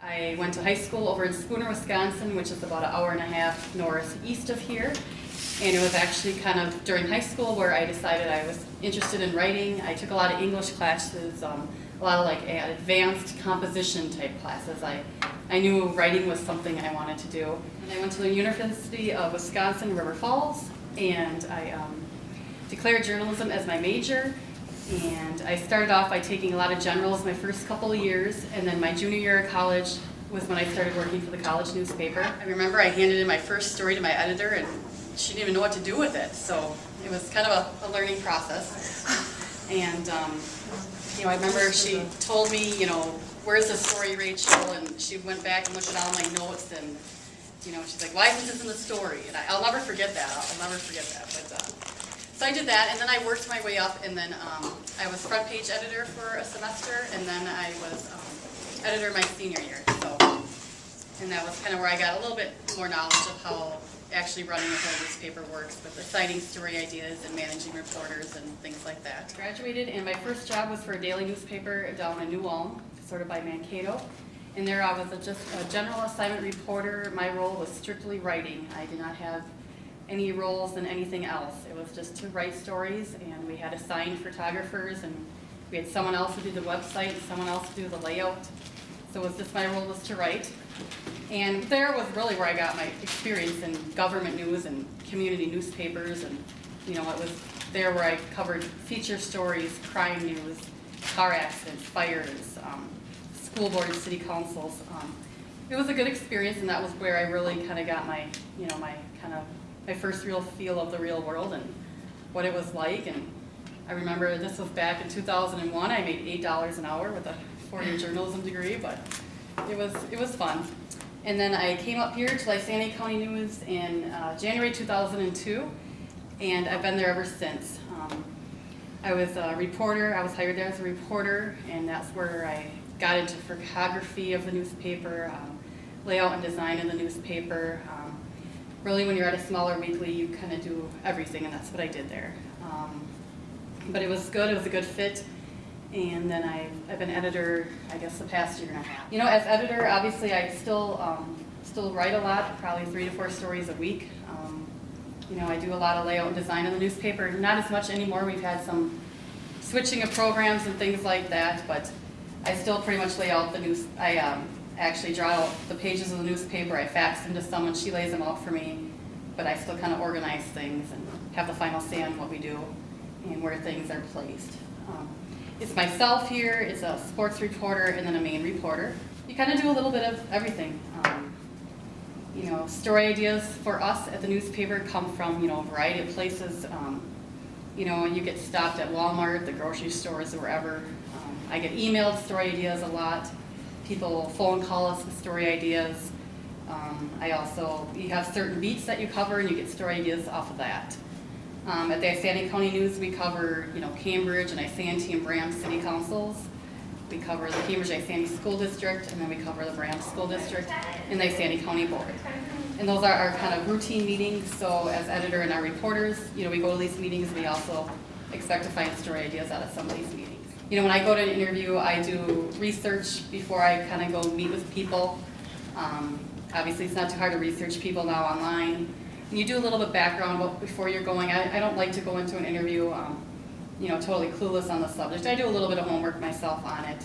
I went to high school over in Spooner, Wisconsin, which is about an hour and a half northeast of here. And it was actually kind of during high school where I decided I was interested in writing. I took a lot of English classes, a lot of like advanced composition type classes. I knew writing was something I wanted to do. And I went to the University of Wisconsin, River Falls, and I declared journalism as my major. And I started off by taking a lot of generals my first couple of years, and then my junior year of college was when I started working for the college newspaper. I remember I handed in my first story to my editor, and she didn't even know what to do with it, so it was kind of a learning process. And I remember she told me, where's the story, Rachel? And she went back and looked at all my notes, and she's like, why isn't this in the story? And I'll never forget that. I'll never forget that. But so I did that, and then I worked my way up, and then I was front page editor for a semester, and then I was editor my senior year. And that was kind of where I got a little bit more knowledge of how actually running a whole newspaper works, with assigning story ideas and managing reporters and things like that. Graduated, and my first job was for a daily newspaper down in New Ulm, sort of by Mankato. And there I was just a general assignment reporter. My role was strictly writing. I did not have any roles in anything else. It was just to write stories, and we had assigned photographers, and we had someone else who did the website, someone else to do the layout. So it was just my role was to write. And there was really where I got my experience in government news and community newspapers, and it was there where I covered feature stories, crime news, car accidents, fires, school boards, city councils. It was a good experience, and that was where I really kind of got my, my first real feel of the real world and what it was like. And I remember this was back in 2001. I made $8 an hour with a 4-year journalism degree, but it was fun. And then I came up here to Isanti County News in January 2002, and I've been there ever since. I was a reporter. I was hired there as a reporter, and that's where I got into photography of the newspaper, layout and design of the newspaper. Really, when you're at a smaller weekly, you kind of do everything, and that's what I did there. But it was good. It was a good fit. And then I've been editor, I guess, the past year and a half. As editor, obviously, I still write a lot, probably 3 to 4 stories a week. I do a lot of layout and design in the newspaper. Not as much anymore. We've had some switching of programs and things like that, but I still pretty much lay out the news. I actually draw out the pages of the newspaper. I fax them to someone. She lays them out for me, but I still kind of organize things and have the final say on what we do and where things are placed. It's myself here, it's a sports reporter, and then a main reporter. You kind of do a little bit of everything. Story ideas for us at the newspaper come from, a variety of places. You get stopped at Walmart, the grocery stores, or wherever. I get emailed story ideas a lot. People phone call us with story ideas. You have certain beats that you cover, and you get story ideas off of that. At the Isanti County News, we cover, Cambridge and Isanti and Braham city councils. We cover the Cambridge Isanti School District, and then we cover the Braham School District and the Isanti County Board. And those are our kind of routine meetings. So as editor and our reporters, we go to these meetings. We also expect to find story ideas out of some of these meetings. When I go to an interview, I do research before I kind of go meet with people. Obviously, it's not too hard to research people now online. And you do a little bit of background before you're going. I don't like to go into an interview, totally clueless on the subject. I do a little bit of homework myself on it.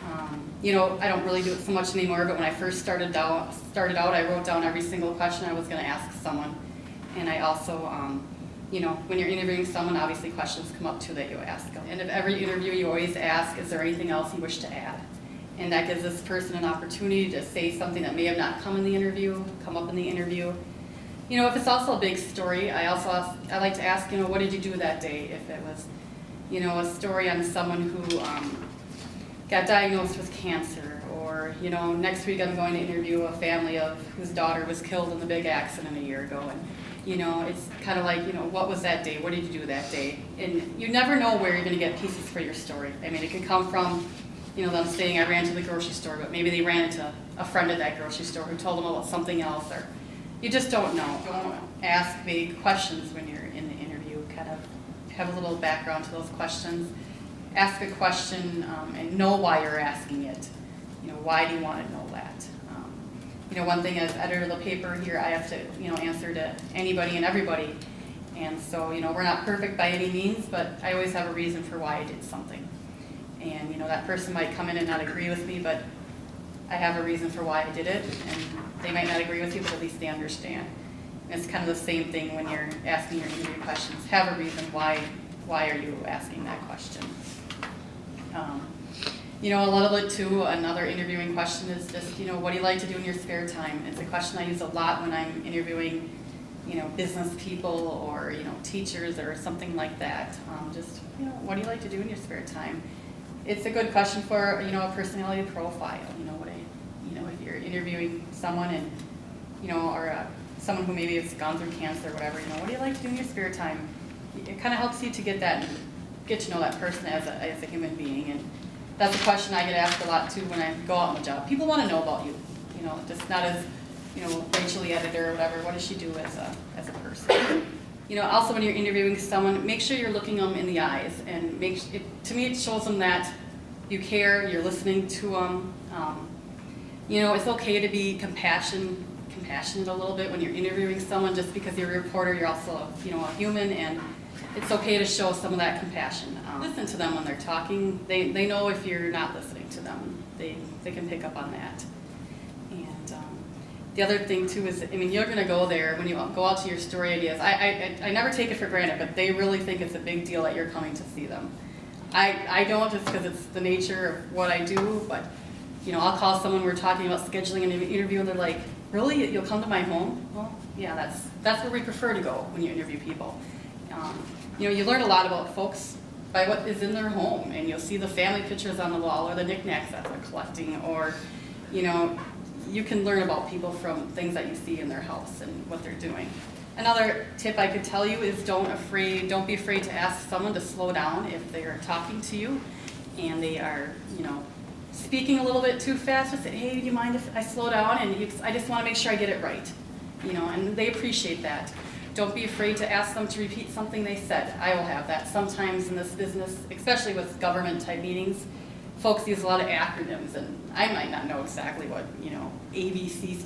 I don't really do it so much anymore, but when I first started out, I wrote down every single question I was going to ask someone. And I also, when you're interviewing someone, obviously questions come up too that you ask them. And of every interview, you always ask, is there anything else you wish to add? And that gives this person an opportunity to say something that may have not come up in the interview. If it's also a big story, I like to ask, what did you do that day? If it was, a story on someone who got diagnosed with cancer, or, next week I'm going to interview a family whose daughter was killed in the big accident a year ago. And, it's kind of like, what was that day? What did you do that day? And you never know where you're going to get pieces for your story. I mean, it could come from, them saying I ran to the grocery store, but maybe they ran into a friend at that grocery store who told them about something else, or you just don't know. Don't ask vague questions when you're in the interview. Kind of have a little background to those questions. Ask a question and know why you're asking it. why do you want to know that? One thing as editor of the paper here, I have to, answer to anybody and everybody. And so, we're not perfect by any means, but I always have a reason for why I did something. And, that person might come in and not agree with me, but I have a reason for why I did it. And they might not agree with you, but at least they understand. And it's kind of the same thing when you're asking your interview questions. Have a reason why are you asking that question. A little bit too, another interviewing question is just, what do you like to do in your spare time? It's a question I use a lot when I'm interviewing, business people or, teachers or something like that. What do you like to do in your spare time? It's a good question for, a personality profile. If you're interviewing someone and, or someone who maybe has gone through cancer or whatever, what do you like to do in your spare time? It kind of helps you to get to know that person as a human being. And that's a question I get asked a lot too when I go out on the job. People want to know about you, just not as, Rachel the editor or whatever. What does she do as a person? Also when you're interviewing someone, make sure you're looking them in the eyes, and to me it shows them that you care, you're listening to them. It's okay to be compassionate a little bit when you're interviewing someone. Just because you're a reporter, you're also a human, and it's okay to show some of that compassion. Listen to them when they're talking. They know if you're not listening to them. They can pick up on that. And the other thing too is, you're going to go there when you go out to your story ideas. I never take it for granted, but they really think it's a big deal that you're coming to see them. I don't, just because it's the nature of what I do, but I'll call someone, we're talking about scheduling an interview, and they're like, really, you'll come to my home? Well, yeah, that's where we prefer to go when you interview people. You learn a lot about folks by what is in their home, and you'll see the family pictures on the wall or the knickknacks that they're collecting, or you can learn about people from things that you see in their house and what they're doing. Another tip I could tell you is don't be afraid to ask someone to slow down if they are talking to you and they are speaking a little bit too fast. Just say, hey, do you mind if I slow down? And I just want to make sure I get it right. And they appreciate that. Don't be afraid to ask them to repeat something they said. I will have that sometimes in this business, especially with government type meetings. Folks use a lot of acronyms, and I might not know exactly what ABC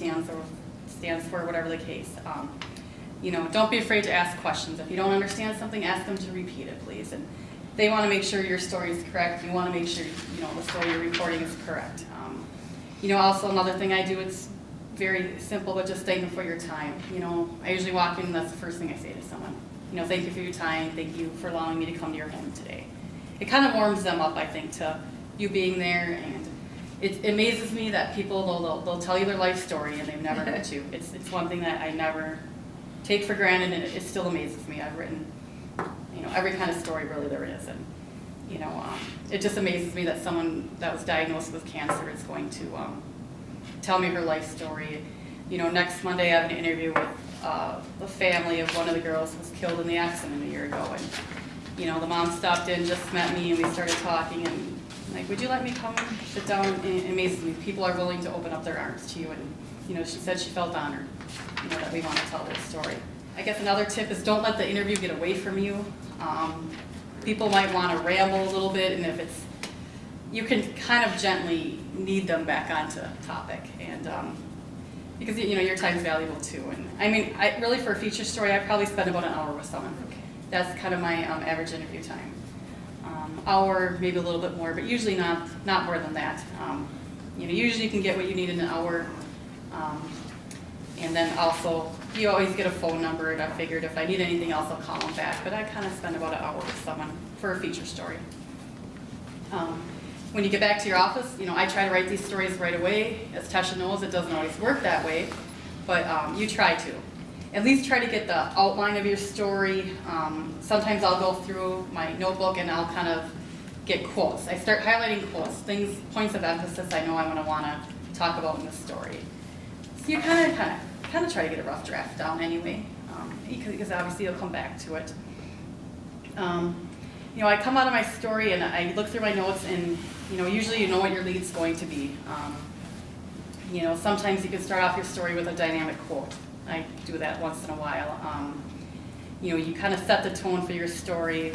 stands for, whatever the case. Don't be afraid to ask questions. If you don't understand something, ask them to repeat it, please. And they want to make sure your story is correct. You want to make sure the story you're reporting is correct. Also another thing I do, it's very simple, but just thank them for your time. I usually walk in and that's the first thing I say to someone. Thank you for your time. Thank you for allowing me to come to your home today. It kind of warms them up, I think, to you being there. And it amazes me that people, they'll tell you their life story and they've never met you. It's one thing that I never take for granted, and it still amazes me. I've written, every kind of story really there is. And, it just amazes me that someone that was diagnosed with cancer is going to tell me her life story. Next Monday I have an interview with the family of one of the girls who was killed in the accident a year ago. And, the mom stopped in, just met me, and we started talking. And like, would you let me come sit down? And it amazes me. People are willing to open up their arms to you. And, she said she felt honored, that we want to tell this story. I guess another tip is don't let the interview get away from you. People might want to ramble a little bit, and if you can kind of gently lead them back onto topic, and because your time's valuable too. And I really, for a feature story, I probably spend about an hour with someone. Okay. That's kind of my average interview time. Hour, maybe a little bit more, but usually not more than that. Usually you can get what you need in an hour. And then also, you always get a phone number, and I figured if I need anything else, I'll call them back. But I kind of spend about an hour with someone for a feature story. When you get back to your office, I try to write these stories right away. As Tasha knows, it doesn't always work that way, but you try to. At least try to get the outline of your story. Sometimes I'll go through my notebook and I'll kind of get quotes. I start highlighting quotes, points of emphasis I know I'm going to want to talk about in the story. So you kind of try to get a rough draft down anyway, because obviously you'll come back to it. I come out of my story and I look through my notes, and usually you know what your lead's going to be. Sometimes you can start off your story with a dynamic quote. I do that once in a while. You kind of set the tone for your story.